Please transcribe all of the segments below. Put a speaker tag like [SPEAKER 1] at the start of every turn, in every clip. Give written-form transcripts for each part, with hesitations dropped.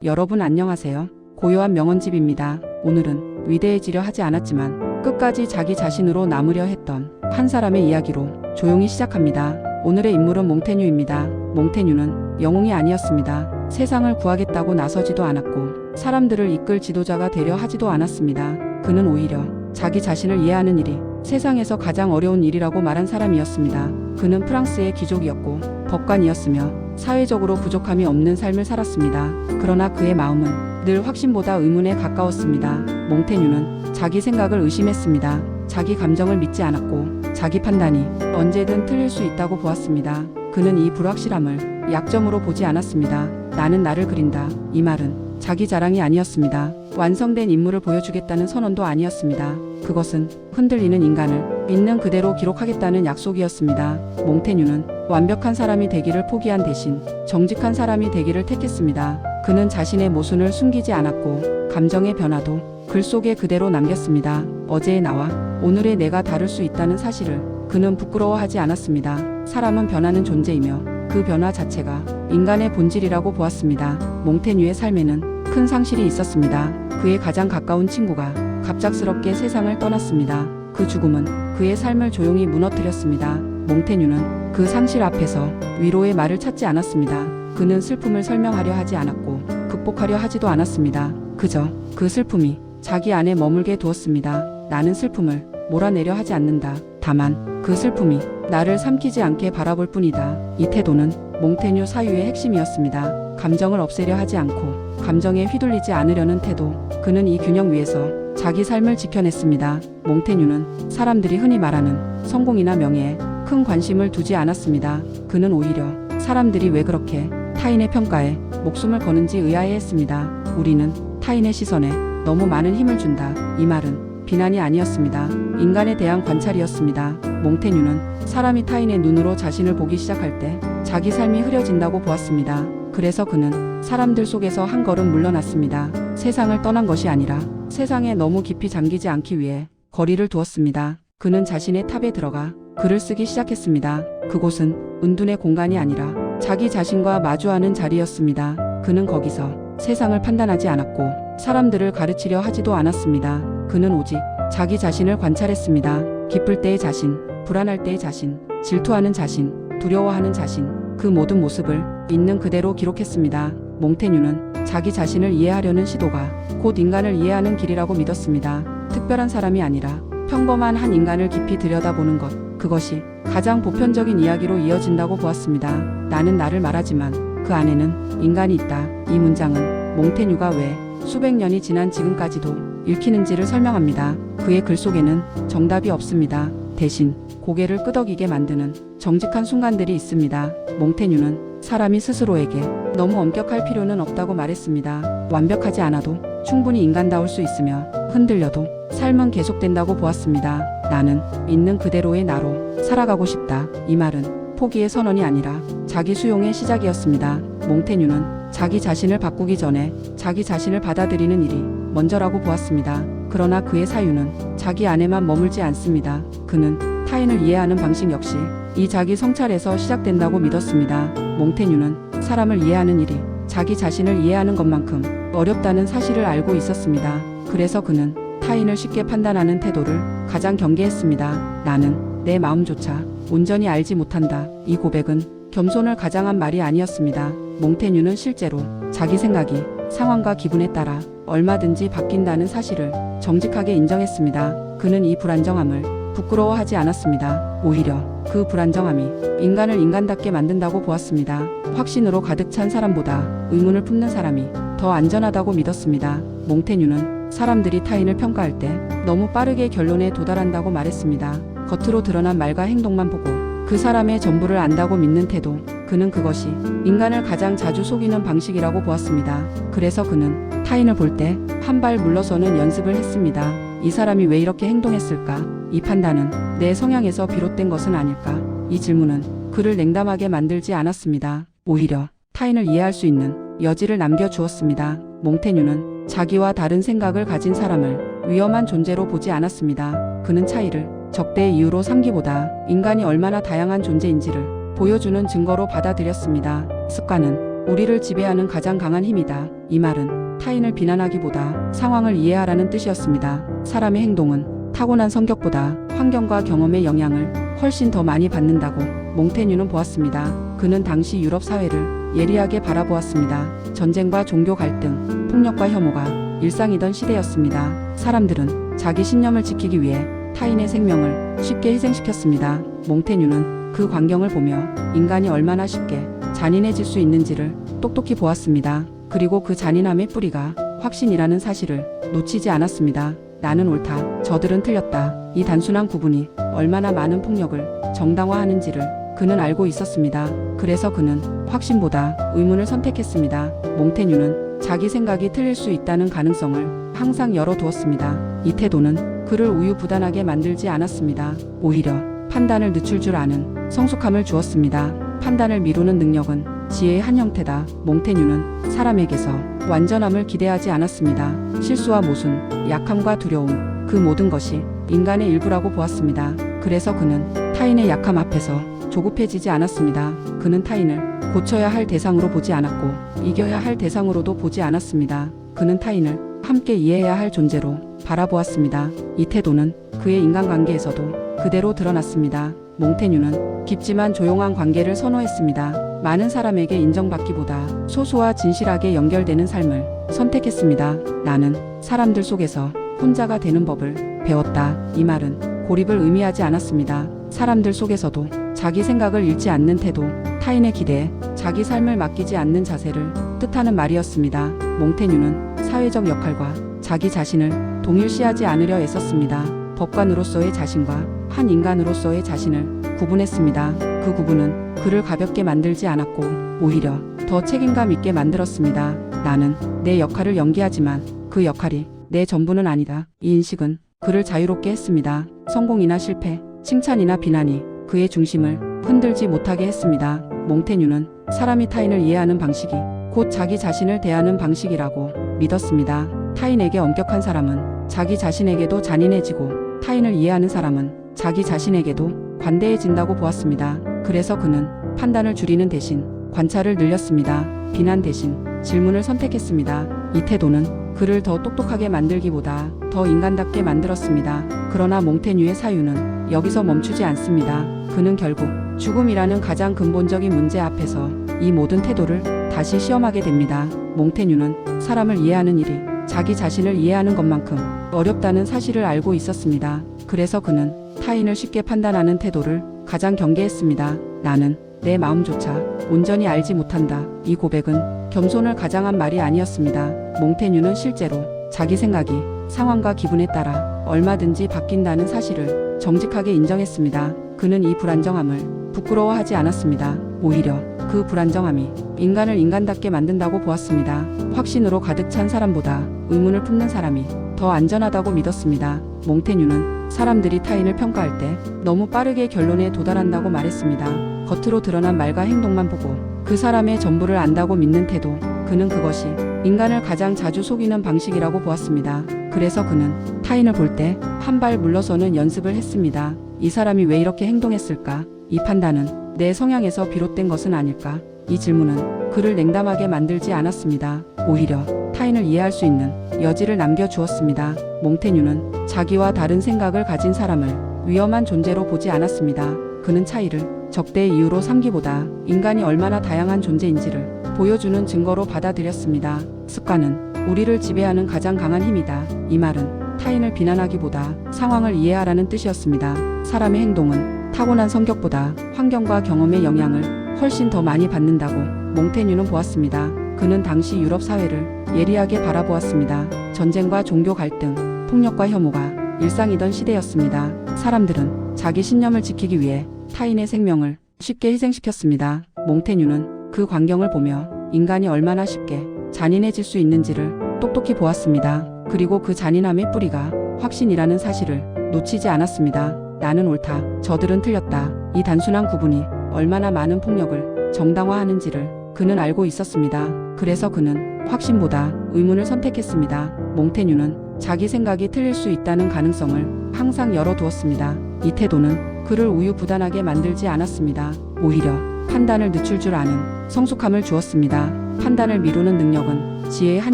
[SPEAKER 1] 여러분 안녕하세요. 고요한 명언집입니다. 오늘은 위대해지려 하지 않았지만 끝까지 자기 자신으로 남으려 했던 한 사람의 이야기로 조용히 시작합니다. 오늘의 인물은 몽테뉴입니다. 몽테뉴는 영웅이 아니었습니다. 세상을 구하겠다고 나서지도 않았고 사람들을 이끌 지도자가 되려 하지도 않았습니다. 그는 오히려 자기 자신을 이해하는 일이 세상에서 가장 어려운 일이라고 말한 사람이었습니다. 그는 프랑스의 귀족이었고 법관이었으며 사회적으로 부족함이 없는 삶을 살았습니다. 그러나 그의 마음은 늘 확신보다 의문에 가까웠습니다. 몽테뉴는 자기 생각을 의심했습니다. 자기 감정을 믿지 않았고 자기 판단이 언제든 틀릴 수 있다고 보았습니다. 그는 이 불확실함을 약점으로 보지 않았습니다. 나는 나를 그린다. 이 말은 자기 자랑이 아니었습니다. 완성된 인물을 보여주겠다는 선언도 아니었습니다. 그것은 흔들리는 인간을 있는 그대로 기록하겠다는 약속이었습니다. 몽테뉴는 완벽한 사람이 되기를 포기한 대신 정직한 사람이 되기를 택했습니다. 그는 자신의 모순을 숨기지 않았고 감정의 변화도 글 속에 그대로 남겼습니다. 어제의 나와 오늘의 내가 다를 수 있다는 사실을 그는 부끄러워하지 않았습니다. 사람은 변하는 존재이며 그 변화 자체가 인간의 본질이라고 보았습니다. 몽테뉴의 삶에는 큰 상실이 있었습니다. 그의 가장 가까운 친구가 갑작스럽게 세상을 떠났습니다. 그 죽음은 그의 삶을 조용히 무너뜨렸습니다. 몽테뉴는 그 상실 앞에서 위로의 말을 찾지 않았습니다. 그는 슬픔을 설명하려 하지 않았고 극복하려 하지도 않았습니다. 그저 그 슬픔이 자기 안에 머물게 두었습니다. 나는 슬픔을 몰아내려 하지 않는다. 다만 그 슬픔이 나를 삼키지 않게 바라볼 뿐이다. 이 태도는 몽테뉴 사유의 핵심이었습니다. 감정을 없애려 하지 않고 감정에 휘둘리지 않으려는 태도. 그는 이 균형 위에서 자기 삶을 지켜냈습니다. 몽테뉴는 사람들이 흔히 말하는 성공이나 명예에 큰 관심을 두지 않았습니다. 그는 오히려 사람들이 왜 그렇게 타인의 평가에 목숨을 거는지 의아해했습니다. 우리는 타인의 시선에 너무 많은 힘을 준다. 이 말은 비난이 아니었습니다. 인간에 대한 관찰이었습니다. 몽테뉴는 사람이 타인의 눈으로 자신을 보기 시작할 때 자기 삶이 흐려진다고 보았습니다. 그래서 그는 사람들 속에서 한 걸음 물러났습니다. 세상을 떠난 것이 아니라 세상에 너무 깊이 잠기지 않기 위해 거리를 두었습니다. 그는 자신의 탑에 들어가 글을 쓰기 시작했습니다. 그곳은 은둔의 공간이 아니라 자기 자신과 마주하는 자리였습니다. 그는 거기서 세상을 판단하지 않았고 사람들을 가르치려 하지도 않았습니다. 그는 오직 자기 자신을 관찰했습니다. 기쁠 때의 자신, 불안할 때의 자신, 질투하는 자신, 두려워하는 자신, 그 모든 모습을 있는 그대로 기록했습니다. 몽테뉴는 자기 자신을 이해하려는 시도가 곧 인간을 이해하는 길이라고 믿었습니다. 특별한 사람이 아니라 평범한 한 인간을 깊이 들여다보는 것, 그것이 가장 보편적인 이야기로 이어진다고 보았습니다. 나는 나를 말하지만 그 안에는 인간이 있다. 이 문장은 몽테뉴가 왜 수백 년이 지난 지금까지도 읽히는지를 설명합니다. 그의 글 속에는 정답이 없습니다. 대신 고개를 끄덕이게 만드는 정직한 순간들이 있습니다. 몽테뉴는 사람이 스스로에게 너무 엄격할 필요는 없다고 말했습니다. 완벽하지 않아도 충분히 인간다울 수 있으며 흔들려도 삶은 계속된다고 보았습니다. 나는 있는 그대로의 나로 살아가고 싶다. 이 말은 포기의 선언이 아니라 자기 수용의 시작이었습니다. 몽테뉴는 자기 자신을 바꾸기 전에 자기 자신을 받아들이는 일이 먼저라고 보았습니다. 그러나 그의 사유는 자기 안에만 머물지 않습니다. 그는 타인을 이해하는 방식 역시 이 자기 성찰에서 시작된다고 믿었습니다. 몽테뉴는 사람을 이해하는 일이 자기 자신을 이해하는 것만큼 어렵다는 사실을 알고 있었습니다. 그래서 그는 타인을 쉽게 판단하는 태도를 가장 경계했습니다. 나는 내 마음조차 온전히 알지 못한다. 이 고백은 겸손을 가장한 말이 아니었습니다. 몽테뉴는 실제로 자기 생각이 상황과 기분에 따라 얼마든지 바뀐다는 사실을 정직하게 인정했습니다. 그는 이 불안정함을 부끄러워하지 않았습니다. 오히려 그 불안정함이 인간을 인간답게 만든다고 보았습니다. 확신으로 가득 찬 사람보다 의문을 품는 사람이 더 안전하다고 믿었습니다. 몽테뉴는 사람들이 타인을 평가할 때 너무 빠르게 결론에 도달한다고 말했습니다. 겉으로 드러난 말과 행동만 보고 그 사람의 전부를 안다고 믿는 태도, 그는 그것이 인간을 가장 자주 속이는 방식이라고 보았습니다. 그래서 그는 타인을 볼 때 한 발 물러서는 연습을 했습니다. 이 사람이 왜 이렇게 행동했을까? 이 판단은 내 성향에서 비롯된 것은 아닐까? 이 질문은 그를 냉담하게 만들지 않았습니다. 오히려 타인을 이해할 수 있는 여지를 남겨주었습니다. 몽테뉴는 자기와 다른 생각을 가진 사람을 위험한 존재로 보지 않았습니다. 그는 차이를 적대의 이유로 삼기보다 인간이 얼마나 다양한 존재인지를 보여주는 증거로 받아들였습니다. 습관은 우리를 지배하는 가장 강한 힘이다. 이 말은 타인을 비난하기보다 상황을 이해하라는 뜻이었습니다. 사람의 행동은 타고난 성격보다 환경과 경험의 영향을 훨씬 더 많이 받는다고 몽테뉴는 보았습니다. 그는 당시 유럽 사회를 예리하게 바라보았습니다. 전쟁과 종교 갈등, 폭력과 혐오가 일상이던 시대였습니다. 사람들은 자기 신념을 지키기 위해 타인의 생명을 쉽게 희생시켰습니다. 몽테뉴는 그 광경을 보며 인간이 얼마나 쉽게 잔인해질 수 있는지를 똑똑히 보았습니다. 그리고 그 잔인함의 뿌리가 확신이라는 사실을 놓치지 않았습니다. 나는 옳다, 저들은 틀렸다. 이 단순한 구분이 얼마나 많은 폭력을 정당화하는지를 그는 알고 있었습니다. 그래서 그는 확신보다 의문을 선택했습니다. 몽테뉴는 자기 생각이 틀릴 수 있다는 가능성을 항상 열어두었습니다. 이 태도는 그를 우유부단하게 만들지 않았습니다. 오히려 판단을 늦출 줄 아는 성숙함을 주었습니다. 판단을 미루는 능력은 지혜의 한 형태다. 몽테뉴는 사람에게서 완전함을 기대하지 않았습니다. 실수와 모순, 약함과 두려움, 그 모든 것이 인간의 일부라고 보았습니다. 그래서 그는 타인의 약함 앞에서 조급해지지 않았습니다. 그는 타인을 고쳐야 할 대상으로 보지 않았고 이겨야 할 대상으로도 보지 않았습니다. 그는 타인을 함께 이해해야 할 존재로 바라보았습니다. 이 태도는 그의 인간관계에서도 그대로 드러났습니다. 몽테뉴는 깊지만 조용한 관계를 선호했습니다. 많은 사람에게 인정받기보다 소수와 진실하게 연결되는 삶을 선택했습니다. 나는 사람들 속에서 혼자가 되는 법을 배웠다. 이 말은 고립을 의미하지 않았습니다. 사람들 속에서도 자기 생각을 잃지 않는 태도, 타인의 기대에 자기 삶을 맡기지 않는 자세를 뜻하는 말이었습니다. 몽테뉴는 사회적 역할과 자기 자신을 동일시하지 않으려 애썼습니다. 법관으로서의 자신과 한 인간으로서의 자신을 구분했습니다. 그 구분은 그를 가볍게 만들지 않았고 오히려 더 책임감 있게 만들었습니다. 나는 내 역할을 연기하지만 그 역할이 내 전부는 아니다. 이 인식은 그를 자유롭게 했습니다. 성공이나 실패, 칭찬이나 비난이 그의 중심을 흔들지 못하게 했습니다. 몽테뉴는 사람이 타인을 이해하는 방식이 곧 자기 자신을 대하는 방식이라고 믿었습니다. 타인에게 엄격한 사람은 자기 자신에게도 잔인해지고 타인을 이해하는 사람은 자기 자신에게도 관대해진다고 보았습니다. 그래서 그는 판단을 줄이는 대신 관찰을 늘렸습니다. 비난 대신 질문을 선택했습니다. 이 태도는 그를 더 똑똑하게 만들기보다 더 인간답게 만들었습니다. 그러나 몽테뉴의 사유는 여기서 멈추지 않습니다. 그는 결국 죽음이라는 가장 근본적인 문제 앞에서 이 모든 태도를 다시 시험하게 됩니다. 몽테뉴는 사람을 이해하는 일이 자기 자신을 이해하는 것만큼 어렵다는 사실을 알고 있었습니다. 그래서 그는 타인을 쉽게 판단하는 태도를 가장 경계했습니다. 나는 내 마음조차 온전히 알지 못한다. 이 고백은 겸손을 가장한 말이 아니었습니다. 몽테뉴는 실제로 자기 생각이 상황과 기분에 따라 얼마든지 바뀐다는 사실을 정직하게 인정했습니다. 그는 이 불안정함을 부끄러워하지 않았습니다. 오히려 그 불안정함이 인간을 인간답게 만든다고 보았습니다. 확신으로 가득 찬 사람보다 의문을 품는 사람이 더 안전하다고 믿었습니다. 몽테뉴는 사람들이 타인을 평가할 때 너무 빠르게 결론에 도달한다고 말했습니다. 겉으로 드러난 말과 행동만 보고 그 사람의 전부를 안다고 믿는 태도, 그는 그것이 인간을 가장 자주 속이는 방식이라고 보았습니다. 그래서 그는 타인을 볼 때 한 발 물러서는 연습을 했습니다. 이 사람이 왜 이렇게 행동했을까? 이 판단은 내 성향에서 비롯된 것은 아닐까? 이 질문은 그를 냉담하게 만들지 않았습니다. 오히려 타인을 이해할 수 있는 여지를 남겨주었습니다. 몽테뉴는 자기와 다른 생각을 가진 사람을 위험한 존재로 보지 않았습니다. 그는 차이를 적대의 이유로 삼기보다 인간이 얼마나 다양한 존재인지를 보여주는 증거로 받아들였습니다. 습관은 우리를 지배하는 가장 강한 힘이다. 이 말은 타인을 비난하기보다 상황을 이해하라는 뜻이었습니다. 사람의 행동은 타고난 성격보다 환경과 경험의 영향을 훨씬 더 많이 받는다고 몽테뉴는 보았습니다. 그는 당시 유럽 사회를 예리하게 바라보았습니다. 전쟁과 종교 갈등, 폭력과 혐오가 일상이던 시대였습니다. 사람들은 자기 신념을 지키기 위해 타인의 생명을 쉽게 희생시켰습니다. 몽테뉴는 그 광경을 보며 인간이 얼마나 쉽게 잔인해질 수 있는지를 똑똑히 보았습니다. 그리고 그 잔인함의 뿌리가 확신이라는 사실을 놓치지 않았습니다. 나는 옳다, 저들은 틀렸다. 이 단순한 구분이 얼마나 많은 폭력을 정당화하는지를 그는 알고 있었습니다. 그래서 그는 확신보다 의문을 선택했습니다. 몽테뉴는 자기 생각이 틀릴 수 있다는 가능성을 항상 열어두었습니다. 이 태도는 그를 우유부단하게 만들지 않았습니다. 오히려 판단을 늦출 줄 아는 성숙함을 주었습니다. 판단을 미루는 능력은 지혜의 한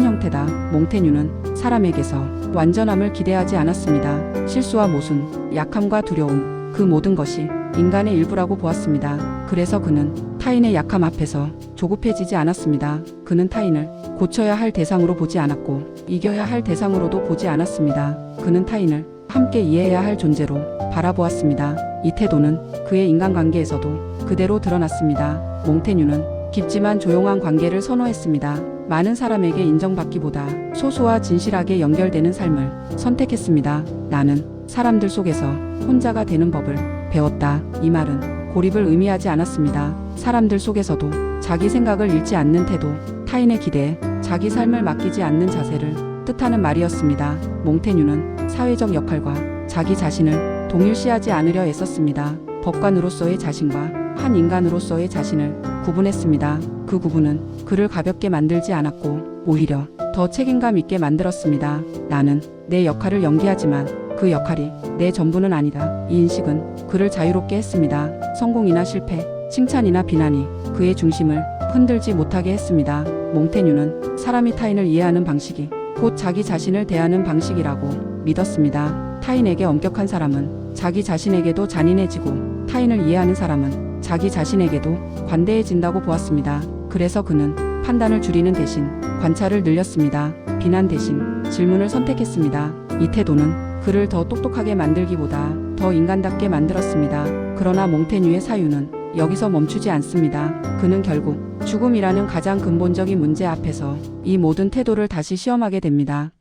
[SPEAKER 1] 형태다. 몽테뉴는 사람에게서 완전함을 기대하지 않았습니다. 실수와 모순, 약함과 두려움, 그 모든 것이 인간의 일부라고 보았습니다. 그래서 그는 타인의 약함 앞에서 조급해지지 않았습니다. 그는 타인을 고쳐야 할 대상으로 보지 않았고 이겨야 할 대상으로도 보지 않았습니다. 그는 타인을 함께 이해해야 할 존재로 바라보았습니다. 이 태도는 그의 인간관계에서도 그대로 드러났습니다. 몽테뉴는 깊지만 조용한 관계를 선호했습니다. 많은 사람에게 인정받기보다 소수와 진실하게 연결되는 삶을 선택했습니다. 나는 사람들 속에서 혼자가 되는 법을 배웠다. 이 말은 고립을 의미하지 않았습니다. 사람들 속에서도 자기 생각을 잃지 않는 태도, 타인의 기대에 자기 삶을 맡기지 않는 자세를 뜻하는 말이었습니다. 몽테뉴는 사회적 역할과 자기 자신을 동일시하지 않으려 애썼습니다. 법관으로서의 자신과 한 인간으로서의 자신을 구분했습니다. 그 구분은 그를 가볍게 만들지 않았고 오히려 더 책임감 있게 만들었습니다. 나는 내 역할을 연기하지만 그 역할이 내 전부는 아니다. 이 인식은 그를 자유롭게 했습니다. 성공이나 실패, 칭찬이나 비난이 그의 중심을 흔들지 못하게 했습니다. 몽테뉴는 사람이 타인을 이해하는 방식이 곧 자기 자신을 대하는 방식이라고 믿었습니다. 타인에게 엄격한 사람은 자기 자신에게도 잔인해지고 타인을 이해하는 사람은 자기 자신에게도 관대해진다고 보았습니다. 그래서 그는 판단을 줄이는 대신 관찰을 늘렸습니다. 비난 대신 질문을 선택했습니다. 이 태도는 그를 더 똑똑하게 만들기보다 더 인간답게 만들었습니다. 그러나 몽테뉴의 사유는 여기서 멈추지 않습니다. 그는 결국 죽음이라는 가장 근본적인 문제 앞에서 이 모든 태도를 다시 시험하게 됩니다.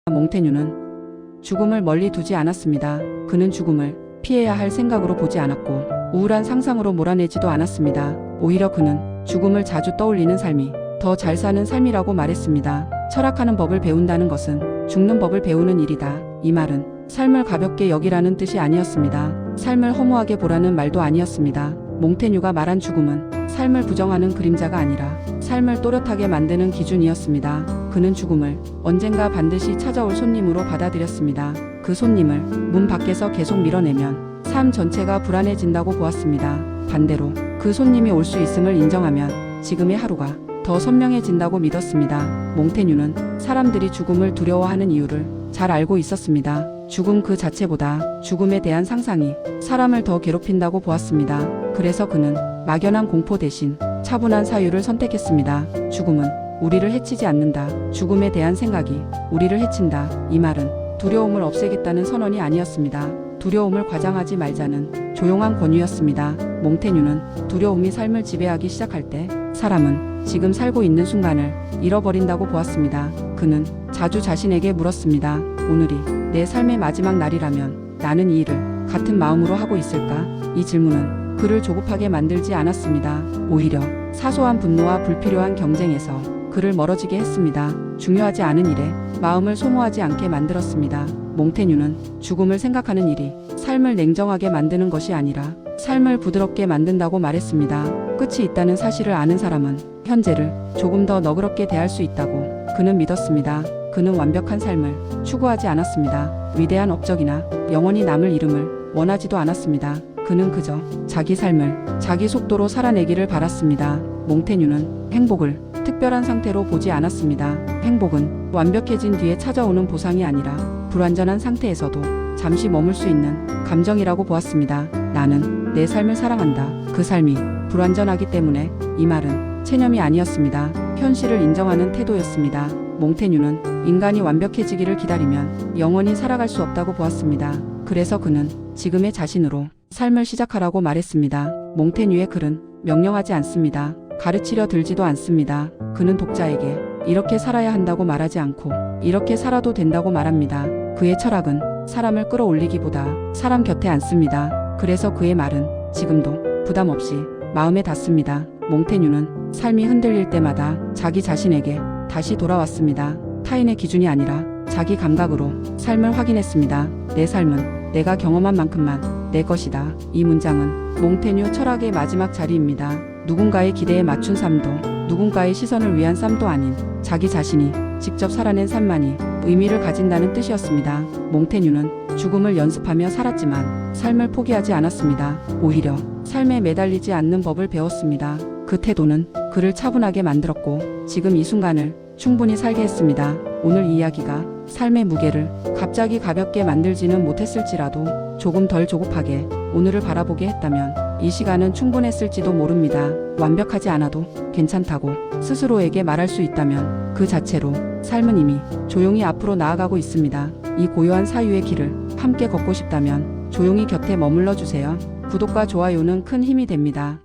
[SPEAKER 1] 몽테뉴는 죽음을 멀리 두지 않았습니다. 그는 죽음을 피해야 할 생각으로 보지 않았고 우울한 상상으로 몰아내지도 않았습니다. 오히려 그는 죽음을 자주 떠올리는 삶이 더 잘 사는 삶이라고 말했습니다. 철학하는 법을 배운다는 것은 죽는 법을 배우는 일이다. 이 말은 삶을 가볍게 여기라는 뜻이 아니었습니다. 삶을 허무하게 보라는 말도 아니었습니다. 몽테뉴가 말한 죽음은 삶을 부정하는 그림자가 아니라 삶을 또렷하게 만드는 기준이었습니다. 그는 죽음을 언젠가 반드시 찾아올 손님으로 받아들였습니다. 그 손님을 문 밖에서 계속 밀어내면 삶 전체가 불안해진다고 보았습니다. 반대로 그 손님이 올 수 있음을 인정하면 지금의 하루가 더 선명해진다고 믿었습니다. 몽테뉴는 사람들이 죽음을 두려워하는 이유를 잘 알고 있었습니다. 죽음 그 자체보다 죽음에 대한 상상이 사람을 더 괴롭힌다고 보았습니다. 그래서 그는 막연한 공포 대신 차분한 사유를 선택했습니다. 죽음은 우리를 해치지 않는다. 죽음에 대한 생각이 우리를 해친다. 이 말은 두려움을 없애겠다는 선언이 아니었습니다. 두려움을 과장하지 말자는 조용한 권유였습니다. 몽테뉴는 두려움이 삶을 지배하기 시작할 때 사람은 지금 살고 있는 순간을 잃어버린다고 보았습니다. 그는 자주 자신에게 물었습니다. 오늘이 내 삶의 마지막 날이라면 나는 이 일을 같은 마음으로 하고 있을까? 이 질문은 그를 조급하게 만들지 않았습니다. 오히려 사소한 분노와 불필요한 경쟁에서 그를 멀어지게 했습니다. 중요하지 않은 일에 마음을 소모하지 않게 만들었습니다. 몽테뉴는 죽음을 생각하는 일이 삶을 냉정하게 만드는 것이 아니라 삶을 부드럽게 만든다고 말했습니다. 끝이 있다는 사실을 아는 사람은 현재를 조금 더 너그럽게 대할 수 있다고 그는 믿었습니다. 그는 완벽한 삶을 추구하지 않았습니다. 위대한 업적이나 영원히 남을 이름을 원하지도 않았습니다. 그는 그저 자기 삶을 자기 속도로 살아내기를 바랐습니다. 몽테뉴는 행복을 특별한 상태로 보지 않았습니다. 행복은 완벽해진 뒤에 찾아오는 보상이 아니라 불완전한 상태에서도 잠시 머물 수 있는 감정이라고 보았습니다. 나는 내 삶을 사랑한다. 그 삶이 불완전하기 때문에. 이 말은 체념이 아니었습니다. 현실을 인정하는 태도였습니다. 몽테뉴는 인간이 완벽해지기를 기다리면 영원히 살아갈 수 없다고 보았습니다. 그래서 그는 지금의 자신으로 삶을 시작하라고 말했습니다. 몽테뉴의 글은 명령하지 않습니다. 가르치려 들지도 않습니다. 그는 독자에게 이렇게 살아야 한다고 말하지 않고 이렇게 살아도 된다고 말합니다. 그의 철학은 사람을 끌어올리기보다 사람 곁에 앉습니다. 그래서 그의 말은 지금도 부담 없이 마음에 닿습니다. 몽테뉴는 삶이 흔들릴 때마다 자기 자신에게 다시 돌아왔습니다. 타인의 기준이 아니라 자기 감각으로 삶을 확인했습니다. 내 삶은 내가 경험한 만큼만 내 것이다. 이 문장은 몽테뉴 철학의 마지막 자리입니다. 누군가의 기대에 맞춘 삶도 누군가의 시선을 위한 삶도 아닌 자기 자신이 직접 살아낸 삶만이 의미를 가진다는 뜻이었습니다. 몽테뉴는 죽음을 연습하며 살았지만 삶을 포기하지 않았습니다. 오히려 삶에 매달리지 않는 법을 배웠습니다. 그 태도는 그를 차분하게 만들었고 지금 이 순간을 충분히 살게 했습니다. 오늘 이 이야기가 삶의 무게를 갑자기 가볍게 만들지는 못했을지라도 조금 덜 조급하게 오늘을 바라보게 했다면 이 시간은 충분했을지도 모릅니다. 완벽하지 않아도 괜찮다고 스스로에게 말할 수 있다면 그 자체로 삶은 이미 조용히 앞으로 나아가고 있습니다. 이 고요한 사유의 길을 함께 걷고 싶다면 조용히 곁에 머물러 주세요. 구독과 좋아요는 큰 힘이 됩니다.